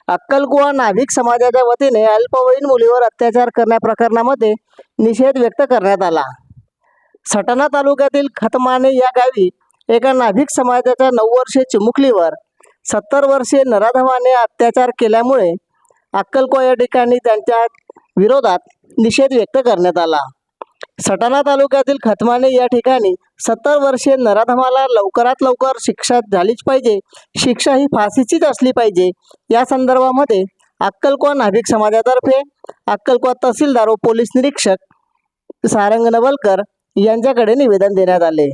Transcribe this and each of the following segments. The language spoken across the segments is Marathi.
अक्कलकुवा नाभिक समाजाच्या वतीने अल्पवयीन मुलीवर अत्याचार करण्या प्रकरणामध्ये निषेध व्यक्त करण्यात आला। सटाणा तालुक्यातील खतमाने या गावी एका नाभिक समाजाच्या 9 वर्षीय चिमुकलीवर 70 वर्षीय नराधमाने अत्याचार केल्यामुळे अक्कलकुवा या ठिकाणी त्यांच्या विरोधात निषेध व्यक्त करण्यात आला। सटाणा तालुक्यातील खतमाने या ठिकाणी 70 वर्षीय नराधमाला लवकरात लवकर शिक्षा झालीच पाहिजे, शिक्षा ही फाशीचीच असली पाहिजे या संदर्भामध्ये अक्कलकुवा नाभिक समाजातर्फे अक्कलकुवा तहसीलदार व पोलीस निरीक्षक सारंग नवलकर यांच्याकडे निवेदन देण्यात आले।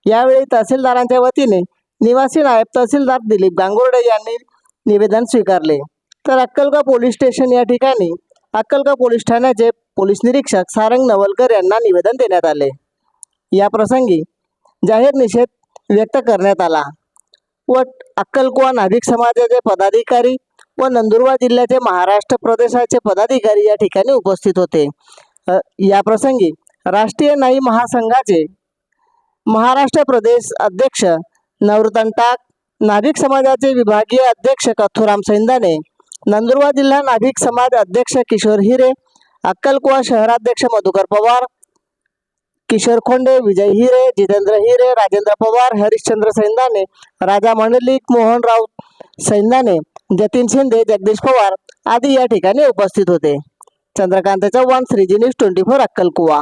यावेळी तहसीलदारांच्या वतीने निवासी नायब तहसीलदार दिलीप गांगुर्डे यांनी निवेदन स्वीकारले, तर अक्कलकुवा पोलीस स्टेशन या ठिकाणी अक्कलकुवा पोलीस ठाण्याचे पोलीस निरीक्षक सारंग नवलकर यांना निवेदन देण्यात आले। या प्रसंगी जाहीर निषेध व्यक्त करण्यात आला व अक्कलकुवा नाभिक समाजाचे पदाधिकारी व नंदुरबार जिल्ह्याचे महाराष्ट्र प्रदेशाचे पदाधिकारी या ठिकाणी उपस्थित होते। या प्रसंगी राष्ट्रीय न्यायी महासंघाचे महाराष्ट्र प्रदेश अध्यक्ष नवरतन टाक, नाभिक समाजाचे विभागीय अध्यक्ष कथुराम सैंदाने, नंदुरबार जिल्हा नाभिक समाज अध्यक्ष किशोर हिरे, अक्कलकुवा शहराध्यक्ष मधुकर पवार, किशोर खोंडे, विजय हिरे, जितेंद्र हिरे, राजेंद्र पवार, हरिश्चंद्र सैंदाने, राजा मंडलिक, मोहनराव सैंदाने, जतीन शिंदे, जगदीश पवार आदी या ठिकाणी उपस्थित होते। चंद्रकांत चव्हाण, श्रीजी न्यूज 24 अक्कलकुवा।